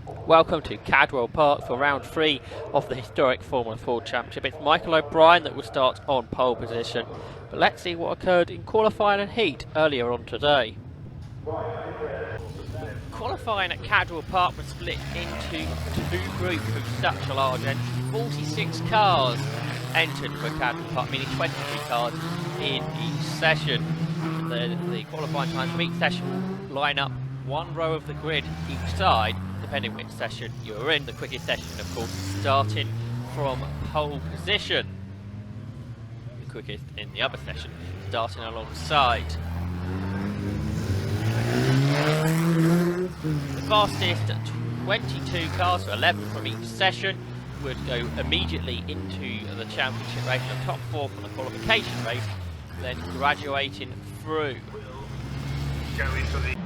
Welcome to Cadwell Park for round 3 of the historic Formula Ford Championship. It's Michael O'Brien that will start on pole position. But let's see what occurred in qualifying and heat earlier on today. Qualifying at Cadwell Park was split into two groups with such a large entry. 46 cars entered for Cadwell Park, meaning 23 cars in each session. The qualifying times from each session will line up one row of the grid each side, depending which session you're in. The quickest session, of course, starting from pole position. The quickest in the other session, starting alongside. The fastest 22 cars, so 11 from each session, would go immediately into the championship race. The top 4 from the qualification race, then graduating through.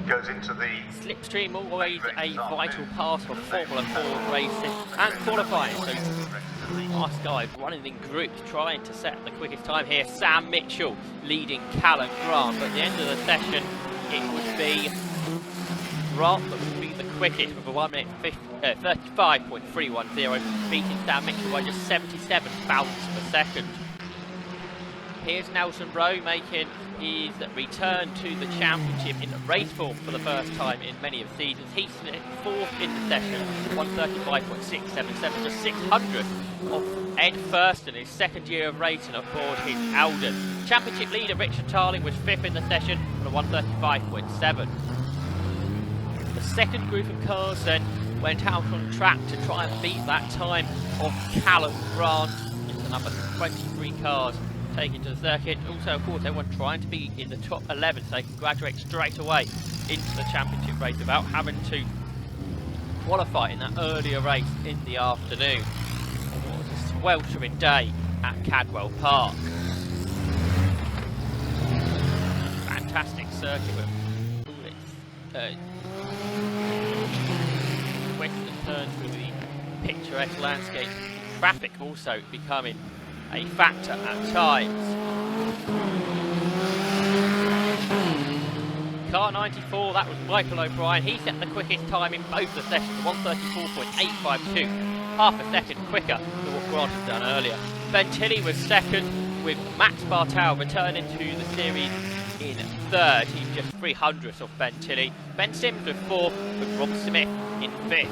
Goes into the Slipstream, always a vital part of Formula Ford racing and qualifying. So nice guys running in groups, trying to set the quickest time here. Sam Mitchell leading Callum Grant, but at the end of the session it would be Grant that would be the quickest with a 1 minute 35.310, beating Sam Mitchell by just 77 thousandths of a second. Here's Nelson Rowe making his return to the championship in race form for the first time in many of the seasons. He's fourth in the session, 135.677, just 600 of Ed Thurston, his second year of racing aboard his Eldon. Championship leader Richard Tarling was fifth in the session on a 135.7. The second group of cars then went out on track to try and beat that time of Callum Grant. It's another 23 cars taken to the circuit. Also, of course, everyone trying to be in the top 11 so they can graduate straight away into the championship race without having to qualify in that earlier race in the afternoon. It was a sweltering day at Cadwell Park. Fantastic circuit with all its twists and turns through the picturesque landscape. Traffic also becoming a factor at times. Car 94, that was Michael O'Brien. He set the quickest time in both the sessions, 134.852, half a second quicker than what Grant had done earlier. Ben Tilley was second, with Max Bartel returning to the series in third. He's just 300ths of Ben Tilley. Ben Sims was fourth, with Rob Smith in fifth.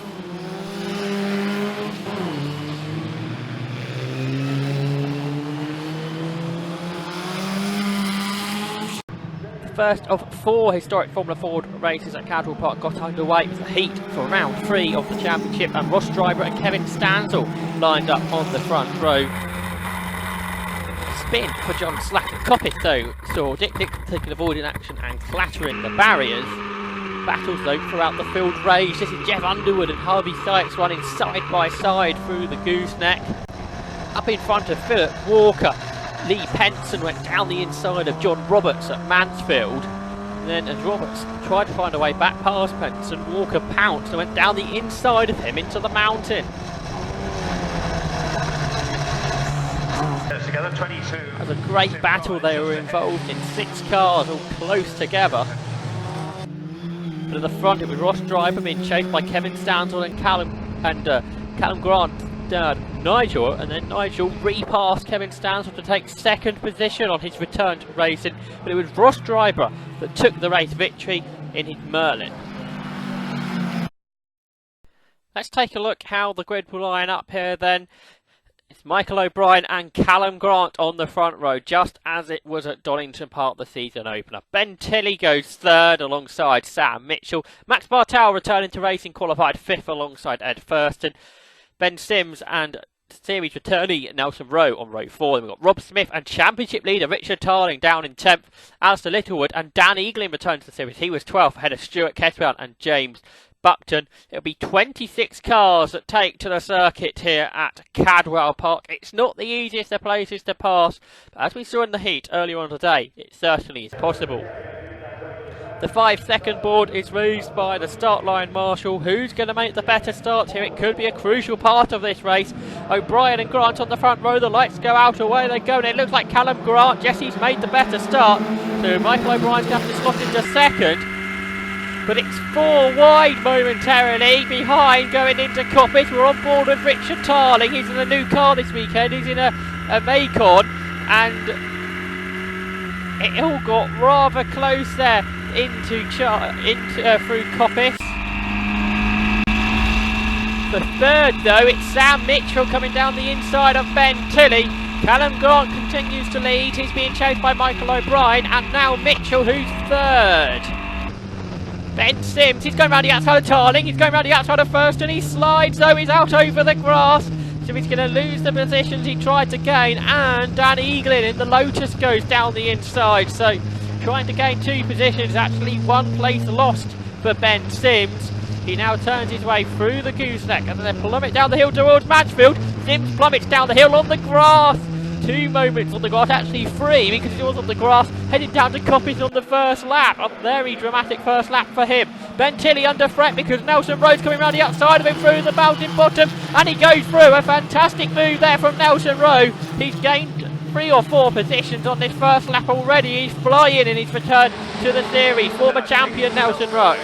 First of 4 historic Formula Ford races at Cadwell Park got underway with the heat for round 3 of the championship, and Ross Driver and Kevin Stansel lined up on the front row. Spin for John Slacker. Coppeth though saw Dick taking avoiding action and clattering the barriers. Battles though throughout the field rage. This is Jeff Underwood and Harvey Sykes running side by side through the gooseneck. Up in front of Philip Walker, Lee Penson went down the inside of John Roberts at Mansfield. And then as Roberts tried to find a way back past Penson, Walker pounced and went down the inside of him into the mountain. together, 22. It was a great battle. They were involved in 6 cars all close together. But at the front it was Ross Driver being chased by Kevin Stansel and Callum Grant. Nigel, and then Nigel repassed Kevin Stansel to take second position on his return to racing, but it was Ross Driver that took the race victory in his Merlin. Let's take a look how the grid will line up here then. It's Michael O'Brien and Callum Grant on the front row, just as it was at Donington Park, the season opener. Ben Tilley goes third alongside Sam Mitchell. Max Bartel returning to racing, qualified fifth alongside Ed Thurston. Ben Sims and series returnee Nelson Rowe on row 4. Then we've got Rob Smith and championship leader Richard Tarling down in 10th. Alistair Littlewood and Dan Eagling returned to the series. He was 12th ahead of Stuart Cadwell and James Buckton. It'll be 26 cars that take to the circuit here at Cadwell Park. It's not the easiest of places to pass, but as we saw in the heat earlier on today, it certainly is possible. The 5-second board is raised by the start line marshal. Who's going to make the better start here? It could be a crucial part of this race. O'Brien and Grant on the front row. The lights go out, away they go, and it looks like Callum Grant, Jesse's made the better start. So Michael O'Brien's going to have to slot into second. but it's 4 wide momentarily behind going into Coppice. We're on board with Richard Tarling. He's in a new car this weekend. He's in a Macon, and it all got rather close there through Coppice. The third, though, it's Sam Mitchell coming down the inside of Ben Tilley. Callum Grant continues to lead. He's being chased by Michael O'Brien, and now Mitchell, who's third. Ben Sims, he's going round the outside of Tarling. He's going round the outside of first, and he slides, though. He's out over the grass. So he's going to lose the positions he tried to gain, and Dan Eaglin in the Lotus goes down the inside. So trying to gain 2 positions, actually 1 place lost for Ben Sims. He now turns his way through the gooseneck and then plummet down the hill towards Mansfield. Sims plummets down the hill on the grass. 2 moments on the grass, actually 3 because he was on the grass, heading down to Coppice on the first lap. A very dramatic first lap for him. Ben Tilley under threat because Nelson Rowe's coming around the outside of him through the mountain bottom, and he goes through. A fantastic move there from Nelson Rowe. He's gained 3 or 4 positions on this first lap already. He's flying in his return to the series. Former champion Nelson Rowe.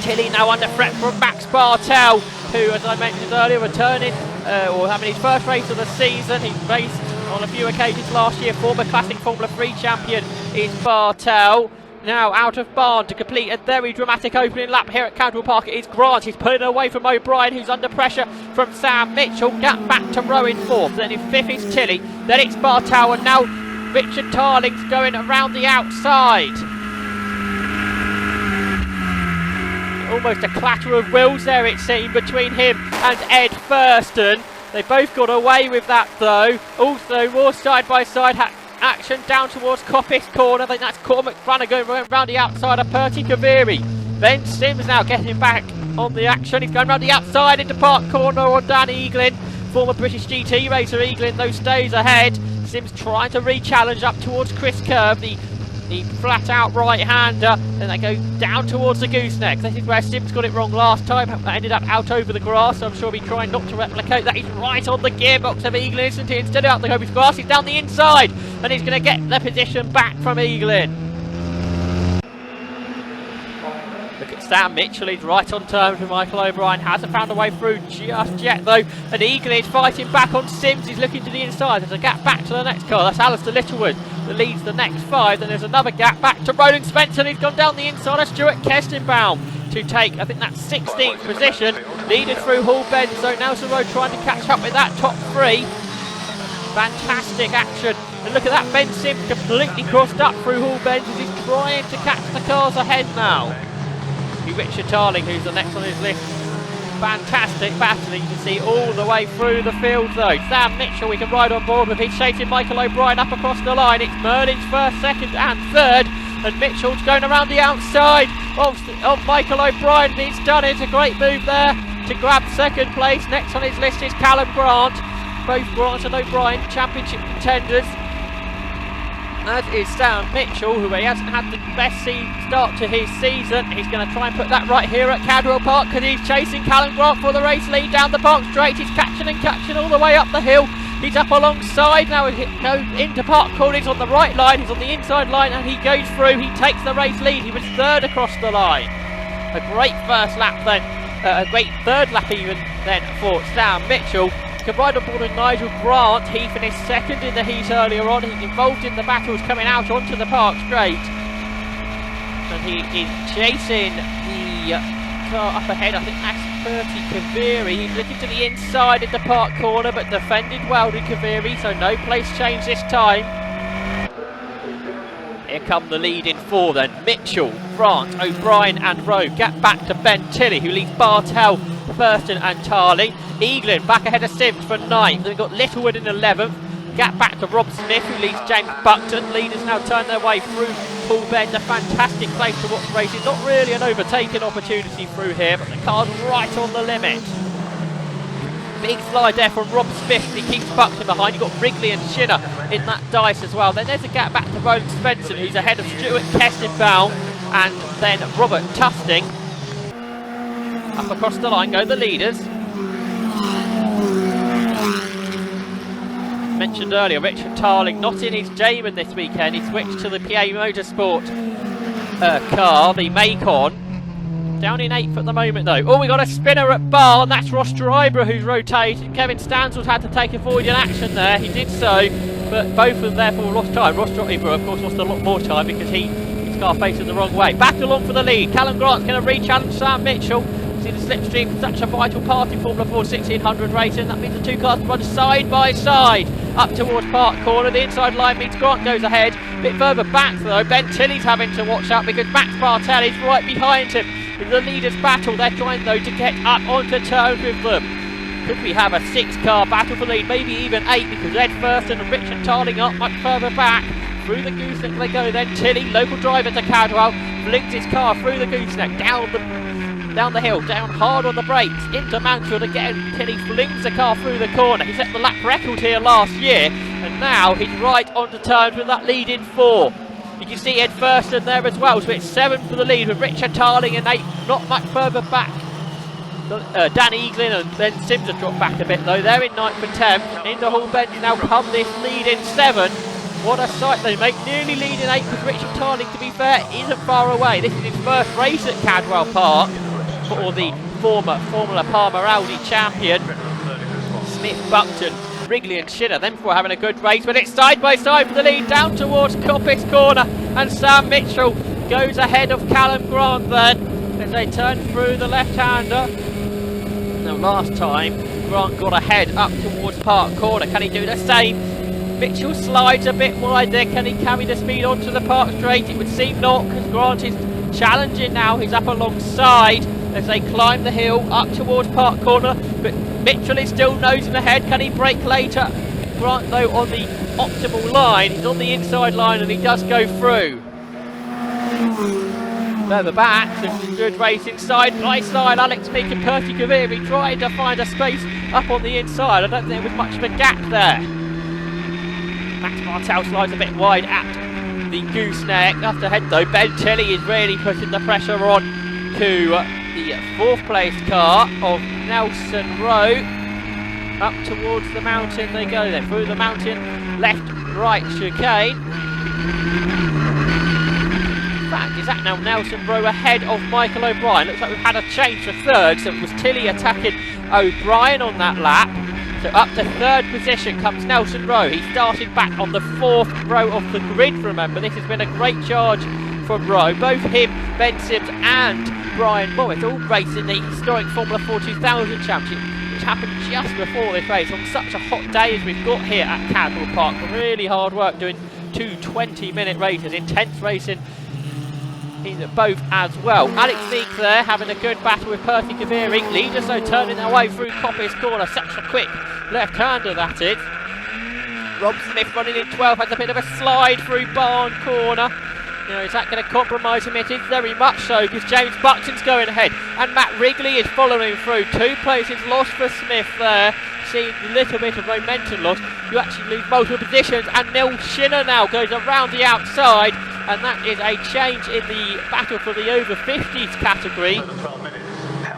Tilley now under threat from Max Bartel, who, as I mentioned earlier, returning or having his first race of the season. He's raced on a few occasions last year. Former Classic Formula 3 champion is Bartel. Now out of barn to complete a very dramatic opening lap here at Cadwell Park. It is Grant. He's pulling away from O'Brien, who's under pressure from Sam Mitchell. Gap back to Rowe in 4th. Then in 5th is Tilley. Then it's Bartel, and now Richard Tarling's going around the outside. Almost a clatter of wheels there, it seemed, between him and Ed Thurston. They both got away with that, though. Also, more side-by-side action down towards Coppice Corner. I think that's Cormac Flanagan going round the outside of Percy Kaviri. Ben Sims now getting back on the action. He's going round the outside into Park Corner on Dan Eaglin. Former British GT racer Eaglin, though, stays ahead. Sims trying to re-challenge up towards Chris Curve, the flat-out right-hander. Then they go down towards the gooseneck. This is where Sims got it wrong last time. Ended up out over the grass, so I'm sure he'll be trying not to replicate that. He's right on the gearbox of Eaglin, isn't he? Instead of out the Coppice grass, he's down the inside, and he's going to get the position back from Eaglin. Look at Sam Mitchell, he's right on terms with Michael O'Brien. Hasn't found a way through just yet, though. And Eaglin is fighting back on Sims. He's looking to the inside. There's a gap back to the next car. That's Alistair Littlewood that leads the next 5. Then there's another gap back to Roland Spencer. He's gone down the inside of Stuart Kestenbaum to take, I think that's 16th position. Leading through Hall Bend. So Nelson Rowe trying to catch up with that top 3. Fantastic action. And look at that, Ben Sims completely crossed up through Hall Bend as he's trying to catch the cars ahead now. Richard Tarling, who's the next on his list. Fantastic battle. You can see all the way through the field, though. Sam Mitchell, we can ride on board with. He's chasing Michael O'Brien up across the line. It's Merlin's first, second, and third. And Mitchell's going around the outside of Michael O'Brien. He's done it. A great move there to grab second place. Next on his list is Callum Grant. Both Grant and O'Brien championship contenders. As is Sam Mitchell, who he hasn't had the best start to his season. He's going to try and put that right here at Cadwell Park because he's chasing Callum Grant for the race lead down the park straight. He's catching all the way up the hill. He's up alongside now. He goes into Park Corner. He's on the right line. He's on the inside line, and he goes through. He takes the race lead. He was third across the line. A great first lap then. A great third lap even then for Sam Mitchell. Can ride on board with Nigel Grant. He finished second in the heat earlier on. He's involved in the battles coming out onto the park straight. And he is chasing the car up ahead. I think that's Percy Kaviri. He's looking to the inside in the Park Corner, but defended well to Kaviri, so no place change this time. Here come the lead in 4 then. Mitchell, Grant, O'Brien and Rowe. Gap back to Ben Tilley, who leads Bartel, Thurston and Tarling. Eaglin back ahead of Sims for 9th. Then we've got Littlewood in 11th. Gap back to Rob Smith, who leads James Buckton. Leaders now turn their way through Hall Bend. A fantastic place to watch racing. Not really an overtaking opportunity through here, but the car's right on the limit. Big slide there from Rob Smith. He keeps Buckton behind. You've got Wrigley and Shinner in that dice as well. Then there's a gap back to Roland Spencer, who's ahead of Stuart Kestenbaum and then Robert Tufting. Up across the line go the leaders. Mentioned earlier, Richard Tarling not in his Jamin this weekend. He switched to the PA Motorsport car, the Macon. Down in 8th at the moment though. Oh, we got a spinner at Barn. That's Ross Drybra who's rotated. Kevin Stansell's had to take avoiding action there. He did so, but both of them therefore lost time. Ross Drybra, of course, lost a lot more time because his car facing the wrong way. Back along for the lead. Callum Grant's going to re-challenge Sam Mitchell. See the slipstream, such a vital part in Formula 4 1600 racing. That means the two cars run side by side up towards Park Corner. The inside line means Grant goes ahead. A bit further back though, Ben Tilley's having to watch out because Max Bartel is right behind him. In the leaders' battle, they're trying though to get up onto terms with them. Could we have a 6-car battle for lead, maybe even 8, because Ed Thurston and Richard Tarling up much further back. Through the gooseneck they go then. Tilley, local driver to Cadwell, flings his car through the gooseneck, down the hill, down hard on the brakes, into Mansfield again. Tilley flings the car through the corner. He set the lap record here last year, and now he's right onto terms with that lead in 4. You can see Ed Thurston there as well, so it's 7 for the lead with Richard Tarling in 8, not much further back. Dan Eaglin and then Sims have dropped back a bit though. They're in 9th and 10th. Into Hall Bench now come this lead in 7. What a sight they make, nearly lead in 8 with Richard Tarling, to be fair, isn't far away. This is his first race at Cadwell Park for the former Formula Palmer Audi champion. Smith, Buckton, Wrigley and Shinner, them four having a good race, but it's side by side for the lead down towards Coppice Corner, and Sam Mitchell goes ahead of Callum Grant then as they turn through the left-hander. Now last time Grant got ahead up towards Park Corner. Can he do the same? Mitchell slides a bit wide there. Can he carry the speed onto the Park Straight? It would seem not, because Grant is challenging now. He's up alongside as they climb the hill up towards Park Corner, but Mitchell is still nosing ahead. Can he brake later? Grant though on the optimal line. He's on the inside line and he does go through. Further back, some good racing side by side. Alex Meek and Percy Kaviri trying to find a space up on the inside. I don't think there was much of a gap there. Max Martel slides a bit wide at the gooseneck. Up ahead though, Ben Tilley is really putting the pressure on to the 4th place car of Nelson Rowe. Up towards the mountain they go then, through the mountain, left, right chicane. In fact, is that now Nelson Rowe ahead of Michael O'Brien? Looks like we've had a change for 3rd, so it was Tilley attacking O'Brien on that lap. So up to 3rd position comes Nelson Rowe. He started back on the 4th row of the grid, remember. This has been a great charge from Rowe. Both him, Ben Sims and Brian Morris all racing the historic Formula 4 2000 Championship, which happened just before this race on such a hot day as we've got here at Cadwell Park. Really hard work doing 2 20-minute races, intense racing in both as well. Alex Meek there having a good battle with Percy Kaviri. Leaders though turning their way through Coppice Corner. Such a quick left-hander that is. Rob Smith running in 12, has a bit of a slide through Barn Corner. Now, is that going to compromise him? It is very much so, because James Buckton's going ahead and Matt Wrigley is following through. 2 places lost for Smith there. Seeing a little bit of momentum loss. You actually lose multiple positions, and Neil Shinner now goes around the outside, and that is a change in the battle for the over 50s category,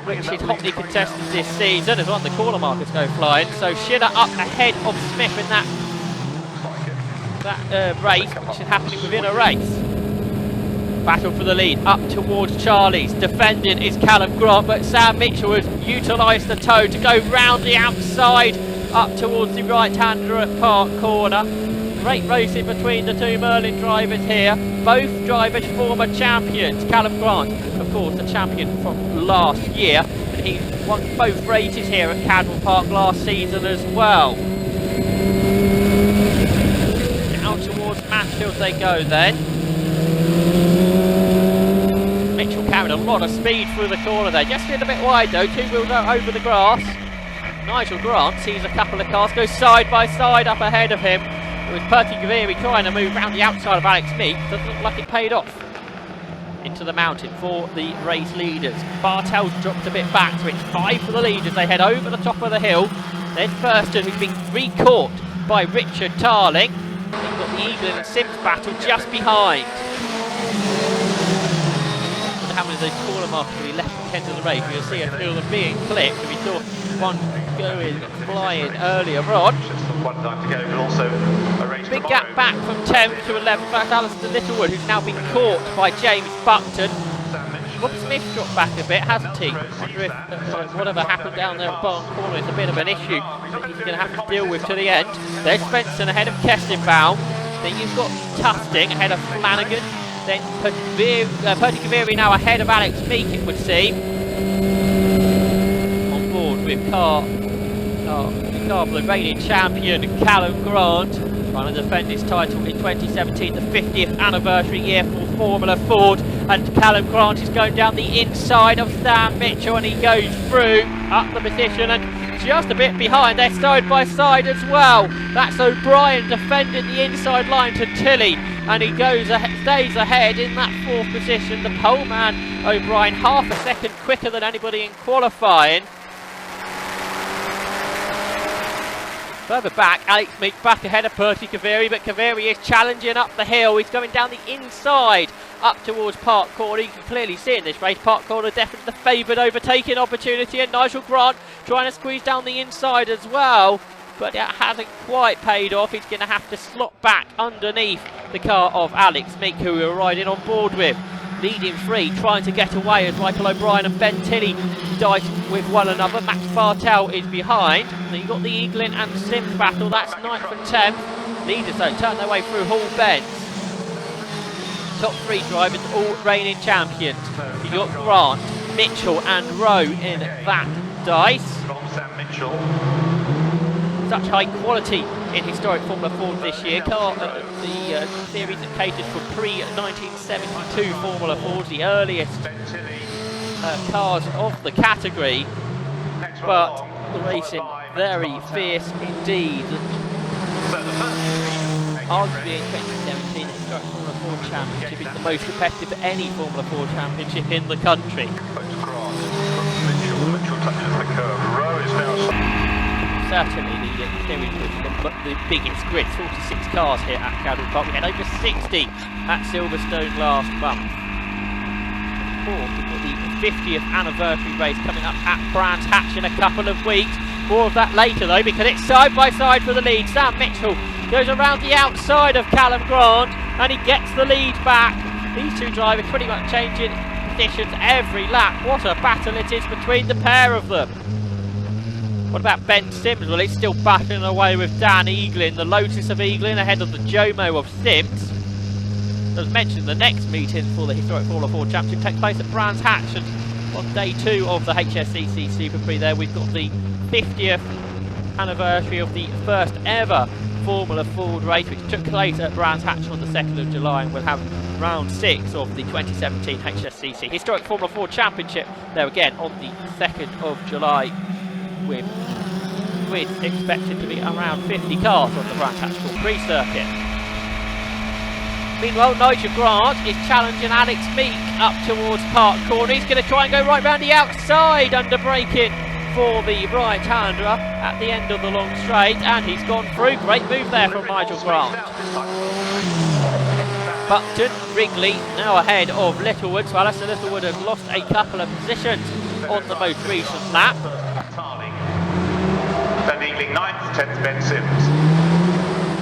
which is hotly contested this season as one of the corner markers go flying. So Shinner up ahead of Smith in that race, which is happening within a race. Battle for the lead up towards Charlie's. Defending is Callum Grant, but Sam Mitchell has utilised the toe to go round the outside up towards the right-hander at Park Corner. Great racing between the two Merlin drivers here. Both drivers former champions. Callum Grant, of course, the champion from last year, and he won both races here at Cadwell Park last season as well. Down towards Mansfield they go then. Mitchell carried a lot of speed through the corner there. Just a bit wide though, 2 wheels out over the grass. Nigel Grant sees a couple of cars go side by side up ahead of him. With Percy Kaviri trying to move around the outside of Alex Meek. Doesn't look like it paid off. Into the mountain for the race leaders. Bartel's dropped a bit back, so it's 5 for the leaders. They head over the top of the hill. There's Thurston, who's been re-caught by Richard Tarling. They've got the Eaglin and Sims battle just behind. What happened is those corner markers really left the end of the race. You'll see a few of them being clipped. We saw one going flying earlier on. Big gap back from 10th to 11th. That's Alistair Littlewood, who's now been caught by James Buckton. Rob Smith's dropped back a bit, hasn't he? I wonder if whatever happened down there at Barn Corner is a bit of an issue that he's going to have to deal with to the end. There's Svensson ahead of Kestenbaum. Then you've got Tufting ahead of Flanagan. Then Perticaveri now ahead of Alex Meek, it would seem. On board with the reigning champion Callum Grant, trying to defend his title in 2017, the 50th anniversary year for Formula Ford. And Callum Grant is going down the inside of Sam Mitchell, and he goes through up the position and just a bit behind. They're side by side as well. That's O'Brien defending the inside line to Tilley, and he stays ahead in that fourth position. The pole man O'Brien half a second quicker than anybody in qualifying. Further back, Alex Meek back ahead of Perticaveri, but Caveri is challenging up the hill. He's going down the inside up towards Park Corner. You can clearly see in this race, Park Corner definitely the favoured overtaking opportunity, and Nigel Grant trying to squeeze down the inside as well, but it hasn't quite paid off. He's going to have to slot back underneath the car of Alex Meek, who we were riding on board with. Leading free, trying to get away as Michael O'Brien and Ben Tilley dice with one another. Max Bartel is behind. Then you've got the Eaglin and Sims battle. That's 9th and 10th. Leaders though turn their way through Hall Bends. Top three drivers, all reigning champions. You've got Grant, Mitchell and Rowe in that dice. Such high quality in historic Formula Ford this year. The series that caters for pre-1972 Formula Fords, the earliest cars of the category, but the racing very fierce indeed. Arguably in 2017, the historic Formula Ford Championship is the most competitive of any Formula Ford Championship in the country. Mitchell touches the curve. Rowe is now certainly the biggest grid, 46 cars here at Cadwell Park. We had over 60 at Silverstone last month. Of course, we've got the 50th anniversary race coming up at Brands Hatch in a couple of weeks. More of that later though, because it's side by side for the lead. Sam Mitchell goes around the outside of Callum Grant and he gets the lead back. These two drivers pretty much changing positions every lap. What a battle it is between the pair of them. What about Ben Sims? Well, he's still battling away with Dan Eaglin, the Lotus of Eaglin ahead of the Jomo of Sims. As mentioned, the next meeting for the historic Formula Ford Championship takes place at Brands Hatch, and on day 2 of the HSCC Super Prix there we've got the 50th anniversary of the first ever Formula Ford race, which took place at Brands Hatch on the 2nd of July, and we'll have round 6 of the 2017 HSCC Historic Formula Ford Championship there again on the 2nd of July. With expected to be around 50 cars on the Brands Hatch Grand Prix circuit. Meanwhile, Nigel Grant is challenging Alex Meek up towards Park Corner. He's going to try and go right round the outside under braking for the right-hander at the end of the long straight, and he's gone through. Great move there from Nigel Grant. Buckton, Wrigley now ahead of Littlewood, so Alistair Littlewood has lost a couple of positions on the most recent lap. Then Eagling 9th, 10th Ben Sims.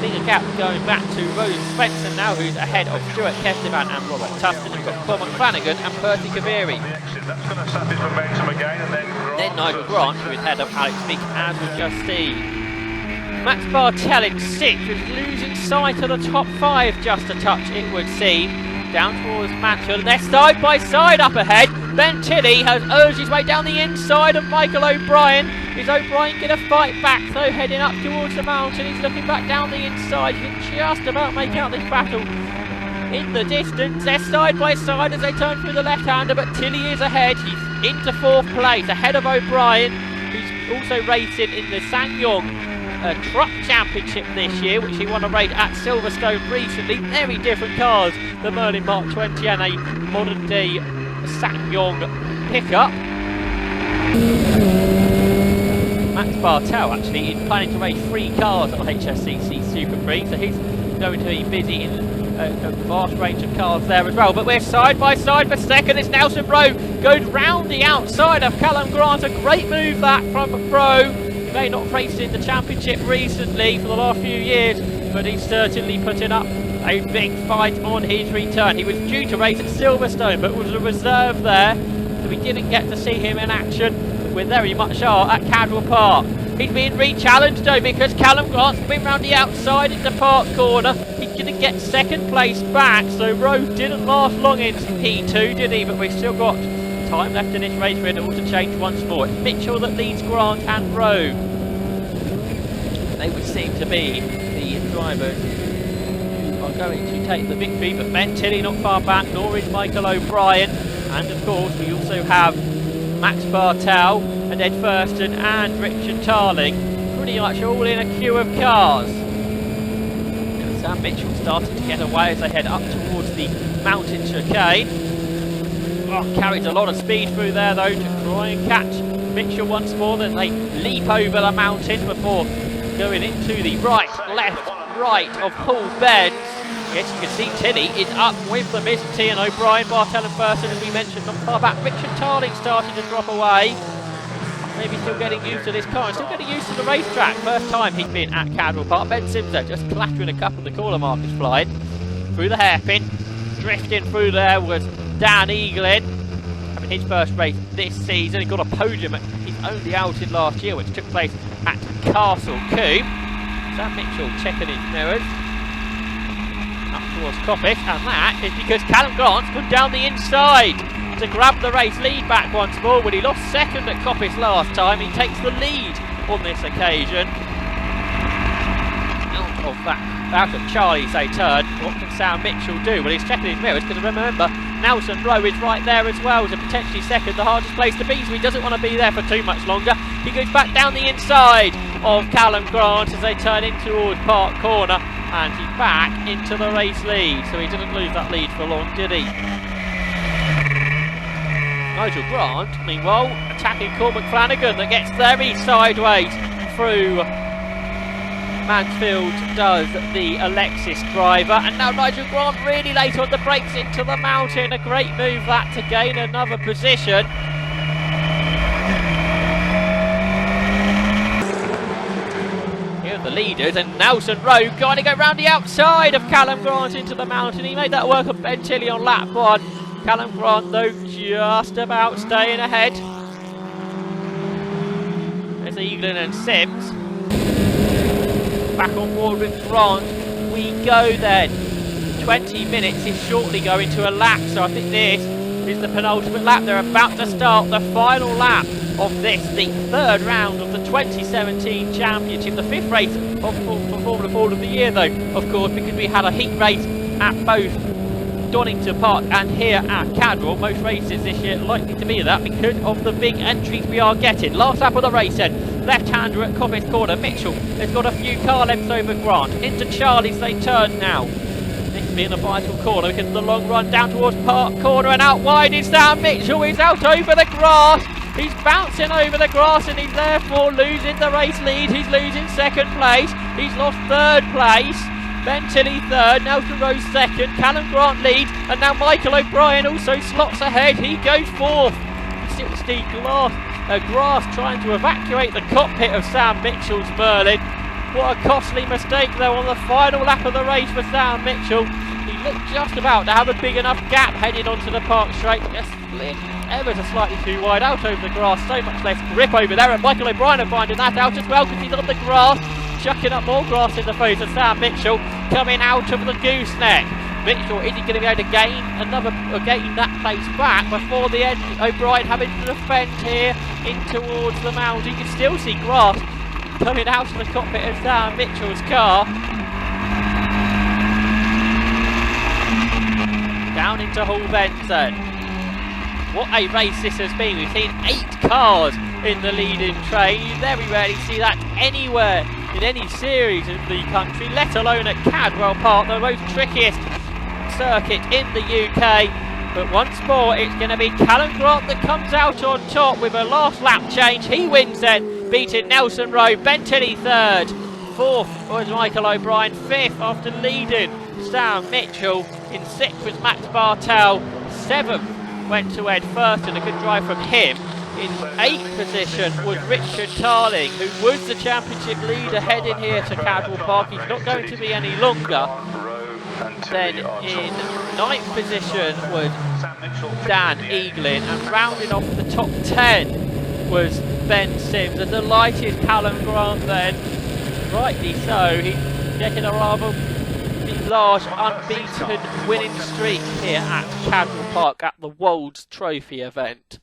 Bigger gap going back to Rose Svensson now, who's ahead of Stuart Kestenbaum and Robert Tustin. We've got Cormac Flanagan and Perticaveri. That's going to sap his momentum again, and then Nigel Grant, who is ahead of Alex Meek, as we've just seen. Max Bartel in 6th, who's losing sight of the top 5 just a touch, it would seem. Down towards Mansfield, and they're side by side up ahead. Ben Tilley has urged his way down the inside of Michael O'Brien. Is O'Brien going to fight back though, heading up towards the mountain? He's looking back down the inside. You can just about make out this battle in the distance. They're side by side as they turn through the left-hander, but Tilley is ahead. He's into 4th place, ahead of O'Brien, who's also racing in the SsangYong Truck Championship this year, which he won a race at Silverstone recently. Very different cars, the Merlin Mark 20 and a modern day SsangYong pickup. Max Bartel actually is planning to race 3 cars at the HSCC Super Prix, so he's going to be busy in a vast range of cars there as well. But we're side by side for second. It's Nelson Rowe, goes round the outside of Callum Grant. A great move that from Rowe. He may not have raced in the championship recently for the last few years, but he's certainly putting up A big fight on his return. He was due to race at Silverstone, but was a reserve there, so we didn't get to see him in action. We very much are at Cadwell Park. He's being re-challenged though, because Callum Grant's been round the outside in the park corner. He's going to get second place back, so Rowe didn't last long in P2, did he? But we've still got time left in this race for it all to change once more. It's Mitchell that leads Grant and Rowe. They would seem to be the drivers who are going to take the victory, but Ben Tilley not far back, nor is Michael O'Brien. And of course we also have Max Bartel and Ed Thurston and Richard Tarling, pretty much all in a queue of cars. And Sam Mitchell starting to get away as they head up towards the mountain chicane. Oh, carries a lot of speed through there though to try and catch Mitchell once more. Then they leap over the mountain before going into the right of Paul Benz. Yes, you can see Tilley is up with the Miss T and O'Brien, Bartel and Thurston, as we mentioned, not far back. Richard Tarling starting to drop away. Maybe still getting used to this car and still getting used to the racetrack. First time he's been at Cadwell Park. Ben Sims there just clattering a couple of the corner markers flying through the hairpin. Drifting through there was Dan Eaglin, having his first race this season. He got a podium at his only outing last year, which took place at Castle Combe. Sam Mitchell checking his mirrors up towards Coppice, and that is because Callum Grant's gone down the inside to grab the race lead back once more. When he lost second at Coppice last time, he takes the lead on this occasion. Out of Charlie's they turn. What can Sam Mitchell do? Well, he's checking his mirrors, because remember, Nelson Rowe is right there as well, so potentially second, the hardest place to be, so he doesn't want to be there for too much longer. He goes back down the inside of Callum Grant as they turn in towards Park Corner, and he's back into the race lead, so he didn't lose that lead for long, did he? Nigel Grant, meanwhile, attacking Cormac Flanagan, that gets very sideways through Mansfield, does the Alexis driver, and now Nigel Grant really late on the brakes into the mountain. A great move that to gain another position. Here are the leaders, and Nelson Rowe going to go round the outside of Callum Grant into the mountain. He made that work on Ben Tilley on lap one. Callum Grant though just about staying ahead. There's Eaglin and Sims. Back on board with Grant we go then. 20 minutes is shortly going to a lap, so I think this is the penultimate lap. They're about to start the final lap of this, the third round of the 2017 championship, the fifth race of Formula Ford of the year though, of course, because we had a heat race at both Donington Park and here at Cadwell. Most races this year likely to be that because of the big entries we are getting. Last lap of the race then. Left-hander at Coppice Corner. Mitchell has got a few car lengths over Grant. Into Charlie's they turn now. This being a vital corner because of the long run down towards Park Corner, and out wide is Sam Mitchell. He's out over the grass. He's bouncing over the grass and he's therefore losing the race lead. He's losing second place. He's lost third place. Ben Tilley third, Nelson Rowe second, Callum Grant leads, and now Michael O'Brien also slots ahead. He goes fourth. Still Steve Grass trying to evacuate the cockpit of Sam Mitchell's Merlin. What a costly mistake though on the final lap of the race for Sam Mitchell. He looked just about to have a big enough gap heading onto the park straight. Just slid ever so slightly too wide out over the grass. So much less grip over there, and Michael O'Brien are finding that out as well because he's on the grass, chucking up more grass in the face of Sam Mitchell coming out of the gooseneck. Mitchell, is he going to be able to gain that place back before the end? O'Brien having to defend here in towards the mound. You can still see grass coming out of the cockpit of Sam Mitchell's car. Down into Hall Benson. What a race this has been. We've seen 8 cars in the leading train. You very rarely see that anywhere in any series in the country, let alone at Cadwell Park, the most trickiest circuit in the UK. But once more it's going to be Callum Grant that comes out on top with a last lap change. He wins then, beating Nelson Rowe. Ben Tilley third, fourth was Michael O'Brien, fifth after leading Sam Mitchell, in sixth was Max Bartel, seventh went to Ed Thurston, a good drive from him. In 8th position was Richard Tarling, who was the championship leader heading here to Cadwell Park. He's not going to be any longer. And to Then the archer. in ninth position was Sam Mitchell Dan fifth in the Eaglin, and rounding off the top 10 was Ben Sims. A delighted Callum Grant then, rightly so. He's getting a rather large unbeaten winning streak here at Cadwell Park at the Wolds Trophy event.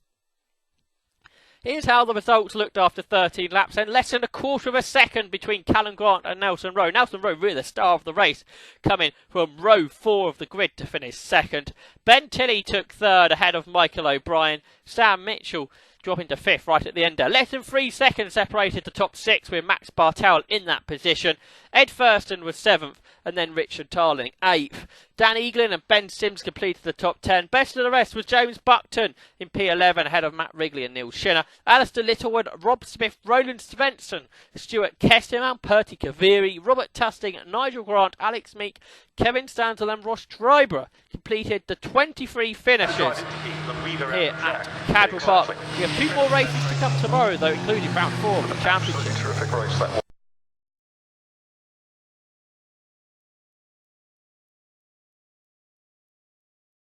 Here's how the results looked after 13 laps, and less than a quarter of a second between Callum Grant and Nelson Rowe. Nelson Rowe really the star of the race, coming from row 4 of the grid to finish second. Ben Tilley took third ahead of Michael O'Brien. Sam Mitchell dropping to fifth right at the end there. Less than 3 seconds separated the top 6 with Max Bartel in that position. Ed Thurston was 7th, and then Richard Tarling 8th. Dan Eaglin and Ben Sims completed the top 10. Best of the rest was James Buckton in P11 ahead of Matt Wrigley and Neil Shinner. Alistair Littlewood, Rob Smith, Roland Svensson, Stuart Kesterman, Perty Kaviri, Robert Tusting, Nigel Grant, Alex Meek, Kevin Stanzel and Ross Schreiber completed the 23 finishers here at Cadwell Park. We have 2 more races to come tomorrow though, including round 4 of the championship. Terrific race that one.